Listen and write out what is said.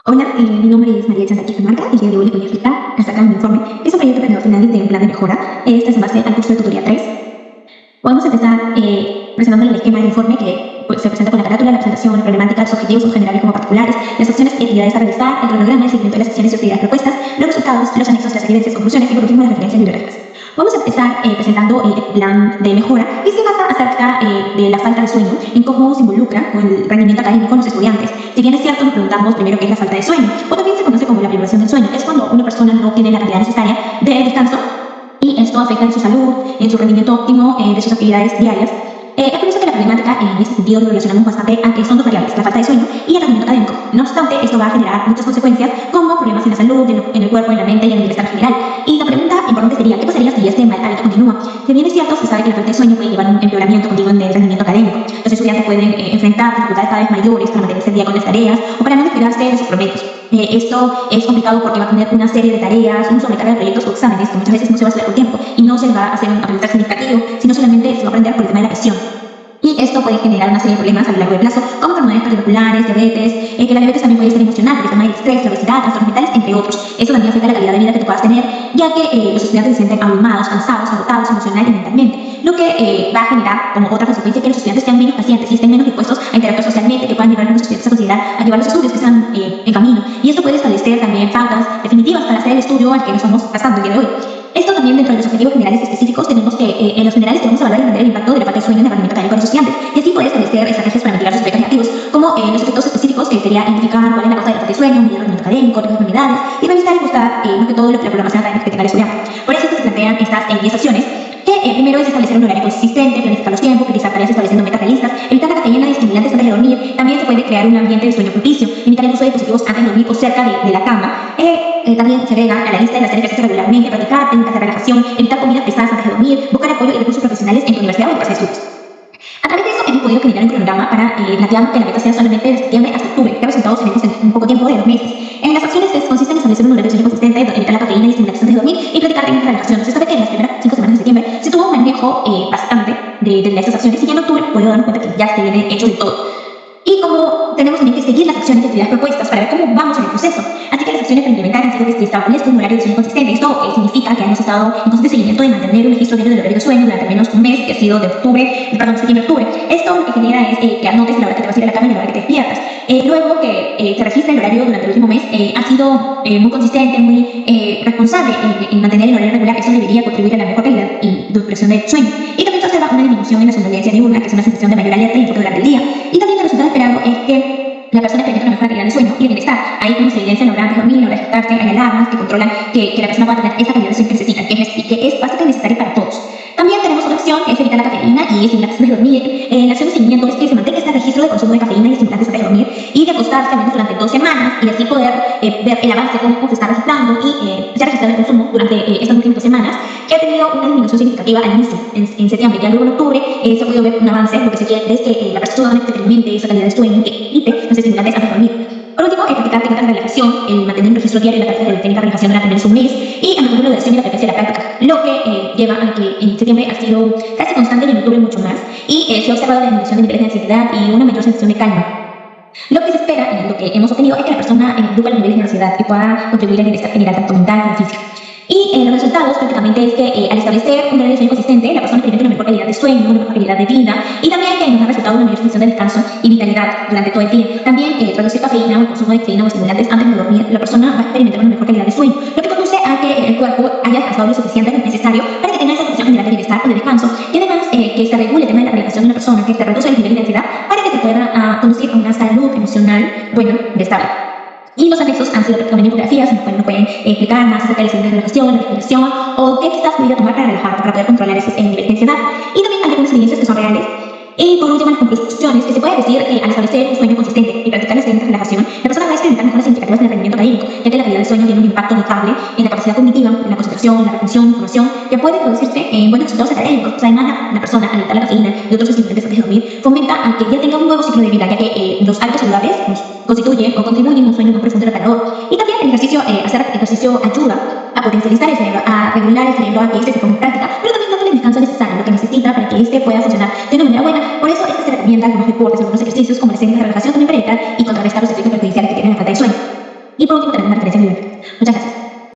Hola, mi nombre es María Chantal Marca y el día de hoy les voy a explicar acerca de un informe. Es un proyecto planeado final de un plan de mejora. Este es en base al curso de tutoría 3. Podemos empezar presentando el esquema del informe que se presenta con la carátula, la presentación, la problemática, los objetivos son generales como particulares, las acciones y actividades a realizar, el cronograma, el seguimiento de las acciones y actividades propuestas, los resultados, los anexos, las evidencias, conclusiones y por último las referencias bibliográficas. Vamos a empezar presentando el plan de mejora y se basa acerca de la falta de sueño, en cómo se involucra con el rendimiento académico en los estudiantes. Si bien es cierto, nos preguntamos primero qué es la falta de sueño, o también se conoce como la privación del sueño. Es cuando una persona no tiene la cantidad necesaria de descanso y esto afecta en su salud, en su rendimiento óptimo de sus actividades diarias. Es por eso que la problemática en este sentido lo relacionamos bastante a que son dos variables, la falta de sueño y el rendimiento académico. No obstante, esto va a generar muchas consecuencias como problemas en la salud, en el cuerpo, en la mente y en el bienestar general. Y la pregunta importante sería, ¿qué pasaría si este mal hábito continúa? Si bien es cierto, se sabe que la falta de sueño puede llevar a un empeoramiento continuo en el rendimiento académico. Los estudiantes pueden enfrentar dificultades cada vez mayores para mantenerse al día con las tareas o para no descuidarse de sus promedios. Esto es complicado porque va a tener una serie de tareas, un sobrecarga de proyectos o exámenes que muchas veces no se va a hacer por tiempo y no se va a hacer un aprendizaje significativo, sino solamente se va a aprender por el tema de la presión. Y esto puede generar una serie de problemas a lo largo del plazo, como enfermedades cardiovasculares, diabetes, que la diabetes también puede ser emocional, por el tema del estrés, la obesidad, trastornos mentales, entre otros. Esto también afecta la calidad de vida que tú puedas tener, ya que los estudiantes se sienten abrumados, cansados, agotados emocional y mentalmente, lo que va a generar como otra consecuencia que los estudiantes sean menos pacientes y estén menos dispuestos a interactuar socialmente, que puedan llevar a los estudiantes a considerar a llevar los estudios que están en camino. Y esto puede establecer también pautas definitivas para hacer el estudio al que nos estamos pasando el día de hoy. Esto también dentro de los objetivos generales específicos tenemos que en los generales tenemos que evaluar y mantener el impacto de la falta de sueño en el rendimiento académico de los estudiantes y así poder establecer estrategias para mitigar sus efectos negativos, como los efectos específicos que sería identificar cuál es la causa de la falta de sueño, medir el rendimiento académico, otras enfermedades y revisar y buscar más que todo lo que la programación académica que tenga el estudiante. Por eso se plantean estas 10 acciones que primero es establecer un horario consistente, planificar los tiempos, priorizar tareas estableciendo metas realistas, evitar la cafeína y estimulantes antes de dormir. También se puede crear un ambiente de sueño propicio, limitar el uso de dispositivos antes de dormir o cerca de la cama. También se agrega a la lista de las tareas que hacer regularmente, practicar técnicas de relajación, evitar comidas pesadas antes de dormir, buscar apoyo y recursos profesionales en tu universidad o en tu casa de estudios. A través de eso hemos podido generar un cronograma para plantear que la meta sea solamente de septiembre hasta octubre, que resultados tenemos en un poco tiempo de 2 meses. En las acciones consisten en establecer un horario de sueño consistente, evitar la cafeína y estimulantes antes de dormir y practicar técnicas de relajación. Se sabe que en las primeras 5 semanas de septiembre se tuvo un manejo bastante de estas acciones y ya en octubre podemos darnos cuenta que ya se viene hecho de todo. Y como tenemos también que seguir las acciones y actividades propuestas para ver cómo vamos en el proceso. Así que las acciones para implementar han sido que se establezca un horario de sueño consistente. Esto significa que hemos estado en constante seguimiento de mantener un registro diario del horario de sueño durante al menos un mes, que ha sido de septiembre a octubre. Esto lo que genera es que anotes la hora que te vas a ir a la cama y la hora que te despiertas. Luego que se registre el horario durante el último mes, ha sido muy consistente, muy responsable en mantener el horario regular. Eso debería contribuir a la mejor calidad y duración del sueño. Y también se observa una disminución en la somnolencia diurna, que es una sensación de mayor alerta y enfoque durante el día. Y también el resultado esperado es que la persona experimenta una mejor calidad de sueño y de bienestar. Ahí como se evidencia la hora antes de dormir, la hora de despertarse, hay alarmas que controlan que la persona pueda tener esa calidad de sueño que necesita y que es básica y necesaria para todos. También tenemos otra opción que es evitar la cafeína y estimulantes antes de dormir. La acción de seguimiento es que se mantenga este registro de consumo de cafeína y estimulantes antes de dormir y de acostarse al menos durante 2 semanas y así poder ver el avance, cómo se está registrando y se ha registrado el consumo durante estas últimas 2 semanas, que ha tenido una disminución significativa al inicio, en septiembre. Ya luego en octubre se ha podido ver un avance. Lo que se quiere es que la persona experimente esa calidad de sueño, que evite los estimulantes antes de dormir. Por último, practicar técnicas de relajación, mantener un registro diario de la práctica de técnicas de relajación durante al menos un mes y a mejorar la duración y la frecuencia de la práctica, lo que lleva a que en septiembre ha sido casi constante y en octubre mucho más, y se ha observado la disminución de niveles de ansiedad y una mayor sensación de calma. Lo que se espera y lo que hemos obtenido es que la persona reduja los niveles de ansiedad y pueda contribuir al bienestar general tanto mental como físico. Y los resultados prácticamente es que al establecer un horario de sueño consistente, la persona experimenta una mejor calidad de sueño, una mejor calidad de vida y también que nos ha resultado una mayor sensación de descanso y vitalidad durante todo el día. También reducir cafeína o el consumo de cafeína o estimulantes antes de dormir, la persona va a experimentar una mejor calidad de sueño, lo que conduce a que el cuerpo haya descansado lo suficiente, lo necesario para que tenga esa sensación general de bienestar o de descanso y además que se regule el tema de la relajación de una persona, que se reduzca el nivel de ansiedad para que te pueda conducir a una salud emocional buena y estable. Y los anexos han sido prácticamente infografías en las cuales nos pueden explicar más acerca de las técnicas de relajación, la respiración o qué quizás podría tomar para relajarte, para poder controlar esos niveles de ansiedad. Y también hay algunas evidencias que son reales. Y por último, las conclusiones, que se puede decir que al establecer un sueño consistente y practicar las técnicas de relajación, la persona va a experimentar mejoras significativas en el rendimiento académico, ya que la calidad del sueño tiene un impacto notable en la capacidad cognitiva, en la concentración, en la retención de información, que puede producirse en buenos resultados académicos. O sea, además la persona, al evitar la cafeína y otros estimulantes antes de dormir, fomenta a que ya tenga un nuevo ciclo de vida, ya que los hábitos saludables constituyen o contribuyen a un sueño más profundo y reparador. Y también el ejercicio, hacer ejercicio ayuda a potencializar el cerebro, a regular el cerebro, a que este se ponga en práctica, pero también dándole el descanso necesario, lo que necesita para que este pueda funcionar de una manera buena. Por eso se recomienda algunos deportes, algunos ejercicios como las técnicas de relajación también para evitar y contrarrestar los efectos perjudiciales que tiene la falta de sueño. Y por último tenemos una referencia bibliográfica. Muchas gracias.